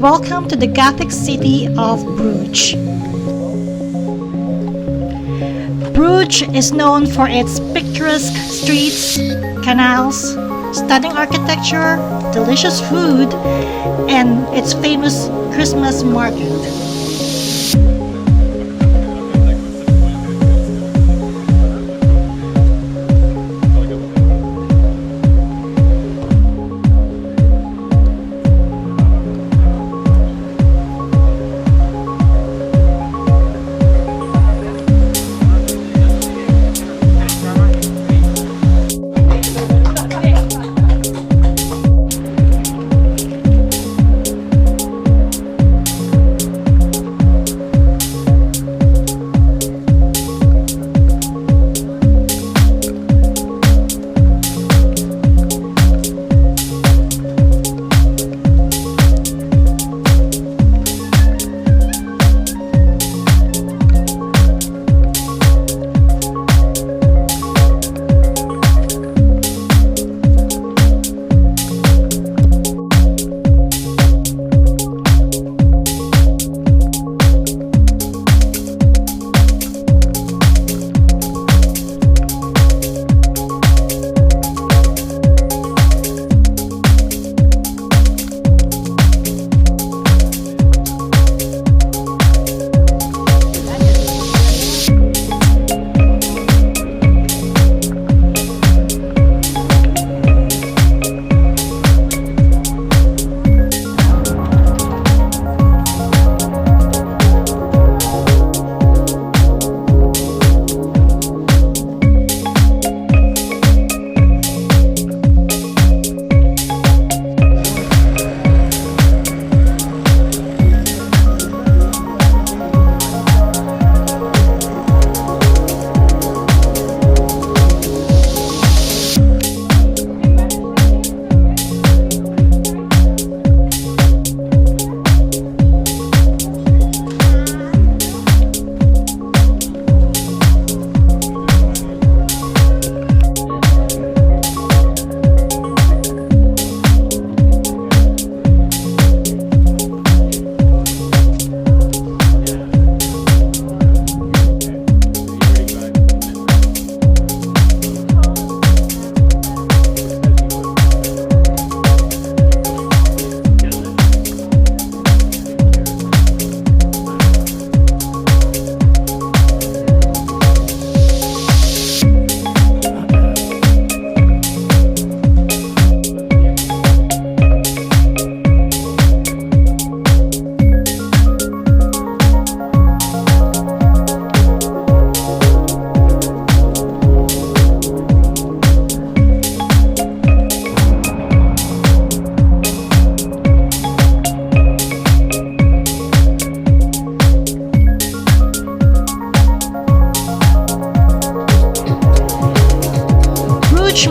Welcome to the Gothic city of Bruges. Bruges is known for its picturesque streets, canals, stunning architecture, delicious food, and its famous Christmas market.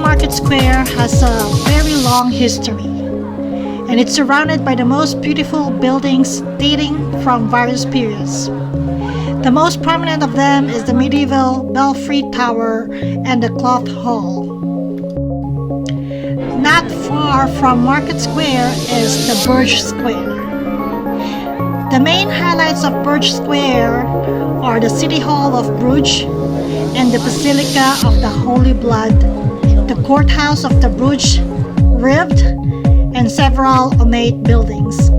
Market Square has a very long history, and it's surrounded by the most beautiful buildings dating from various periods. The most prominent of them is the medieval Belfry Tower and the Cloth Hall. Not far from Market Square is the Bruges Square. The main highlights of Bruges Square are the City Hall of Bruges and the Basilica of the Holy Blood, the courthouse of the Bruges Rivet, and several ornate buildings.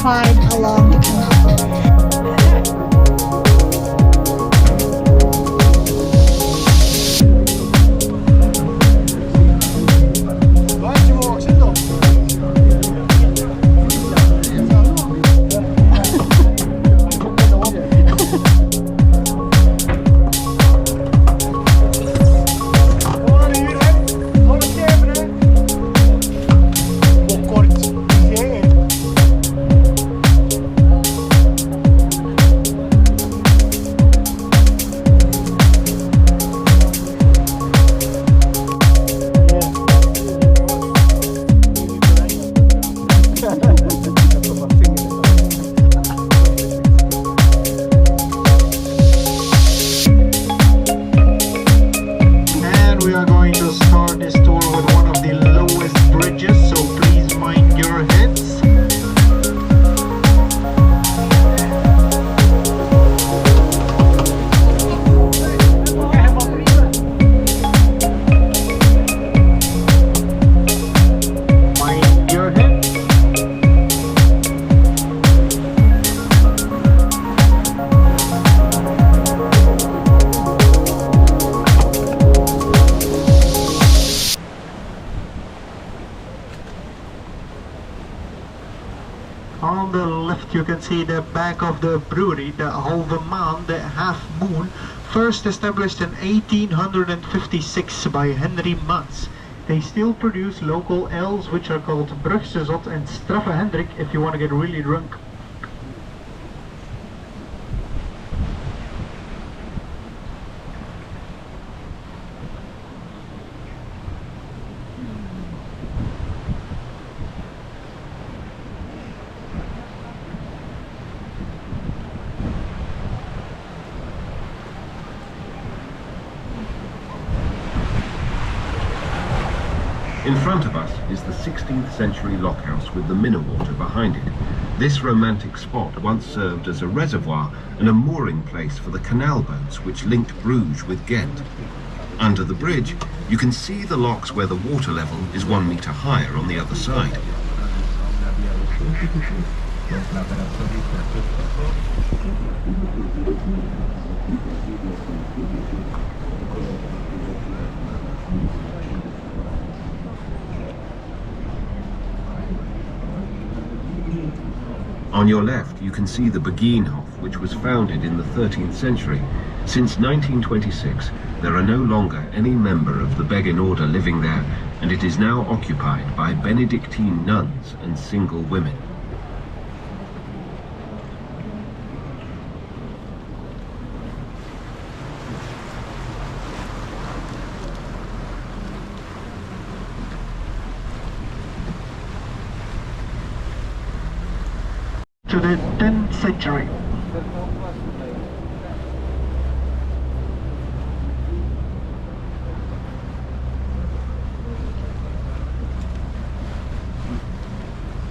countryside along the canal. On the left you can see the back of the brewery, the halve maan, the half moon, first established in 1856 by Henry Mans. They still produce local ales which are called Brugse Zot and Straffe Hendrik if you want to get really drunk. In front of us is the 16th century lockhouse with the Minnewater behind it. This romantic spot once served as a reservoir and a mooring place for the canal boats which linked Bruges with Ghent. Under the bridge, you can see the locks where the water level is 1 meter higher on the other side. On your left, you can see the Beginhof, which was founded in the 13th century. Since 1926, there are no longer any member of the Begin order living there, and it is now occupied by Benedictine nuns and single women. To the 10th century.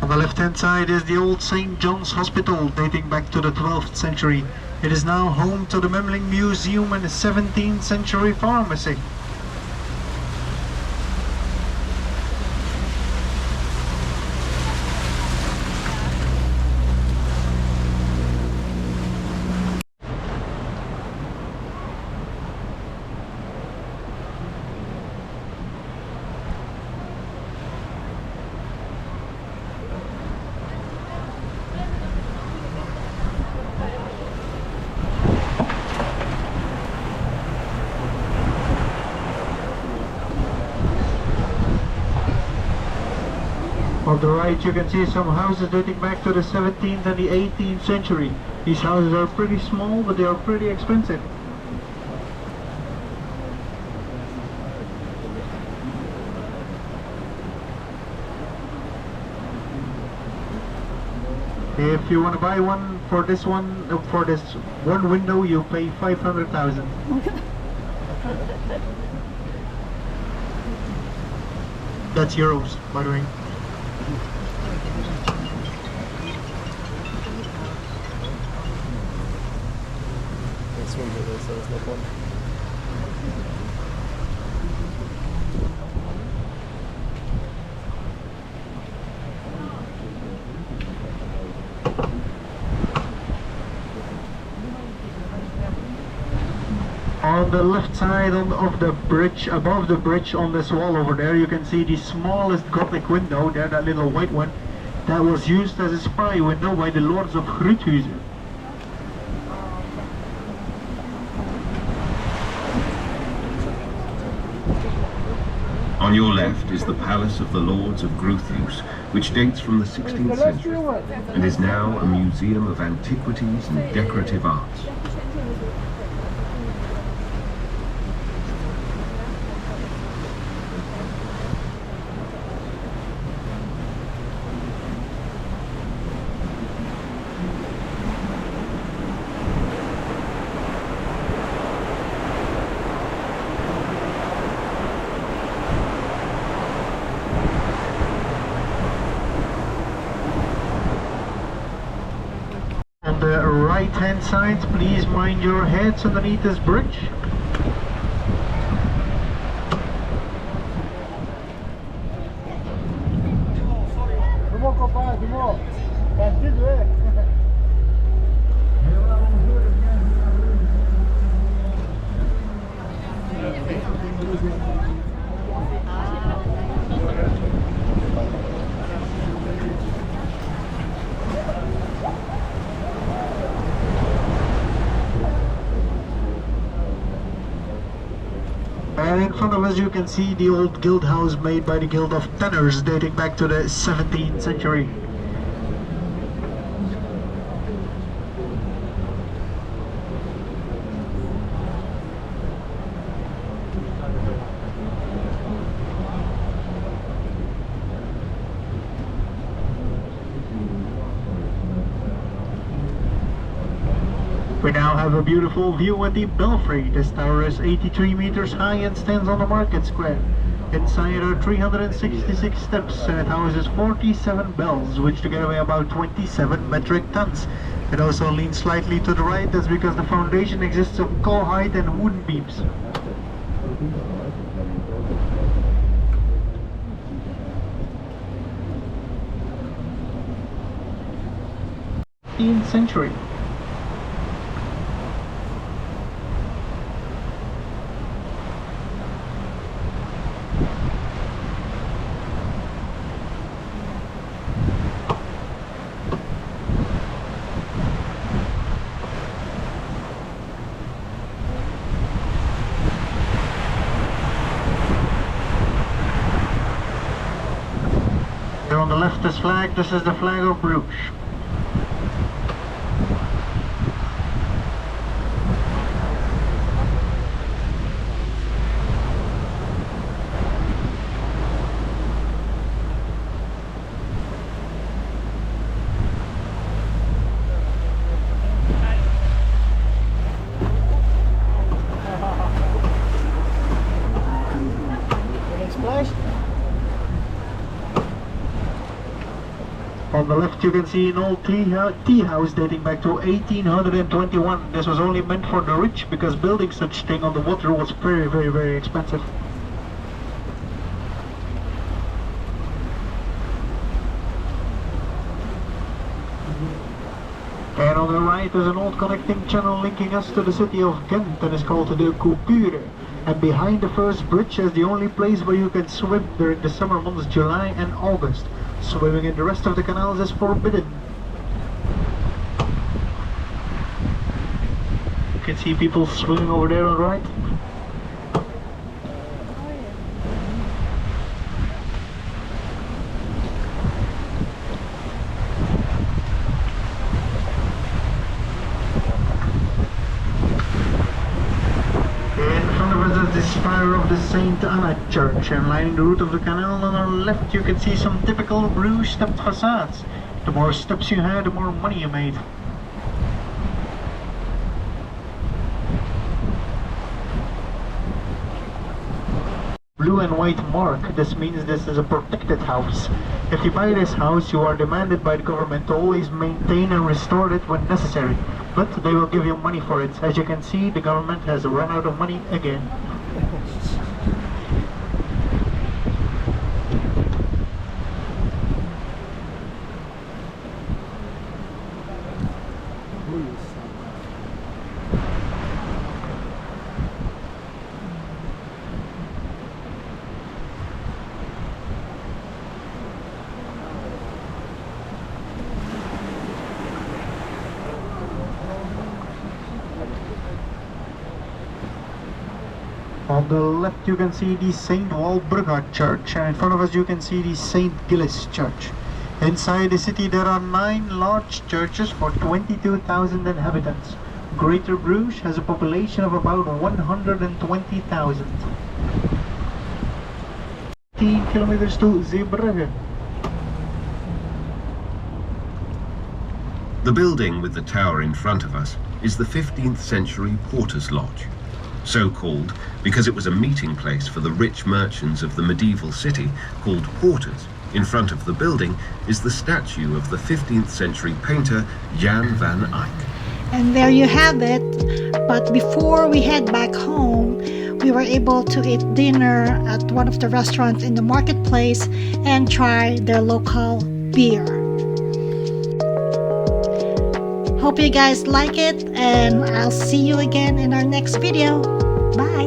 On the left-hand side is the old St. John's Hospital, dating back to the 12th century. It is now home to the Memling Museum and a 17th century pharmacy. On the right you can see some houses dating back to the 17th and the 18th century. These houses are pretty small, but they are pretty expensive. If you want to buy one for this one window, you pay 500,000. That's euros, by the way. On the left side of the bridge, above the bridge on this wall over there, you can see the smallest Gothic window there, that little white one, that was used as a spy window by the lords of Bruges. On your left is the palace of the Lords of Groothuis, which dates from the 16th century and is now a museum of antiquities and decorative arts. On the right hand side, please mind your heads underneath this bridge. And in front of us you can see the old guild house made by the Guild of Tanners, dating back to the 17th century. We now have a beautiful view at the belfry. This tower is 83 meters high and stands on the market square. Inside are 366 steps and it houses 47 bells, which together weigh about 27 metric tons. It also leans slightly to the right, that's because the foundation exists of cowhide and wooden beams. Century. Here on the left is flag, this is the flag of Bruges. On the left you can see an old tea house dating back to 1821. This was only meant for the rich because building such thing on the water was very expensive. And on the right is an old connecting channel linking us to the city of Ghent and is called the Coupure. And behind the first bridge is the only place where you can swim during the summer months, July and August. Swimming in the rest of the canals is forbidden. You can see people swimming over there on the right. The spire of the Saint Anna Church, and lining the route of the canal on our left you can see some typical Bruges stepped facades. The more steps you had, the more money you made. Blue and white mark, this means this is a protected house. If you buy this house you are demanded by the government to always maintain and restore it when necessary, but they will give you money for it. As you can see, the government has run out of money again. On the left you can see the St. Walburga Church, and in front of us you can see the St. Gilles Church. Inside the city there are 9 large churches for 22,000 inhabitants. Greater Bruges has a population of about 120,000. 10 kilometers to Zeebrugge. The building with the tower in front of us is the 15th century Porter's Lodge, so called because it was a meeting place for the rich merchants of the medieval city called porters. In front of the building is the statue of the 15th century painter Jan van Eyck. And there you have it. But before we head back home, we were able to eat dinner at one of the restaurants in the marketplace and try their local beer. Hope you guys like it, and I'll see you again in our next video. Bye!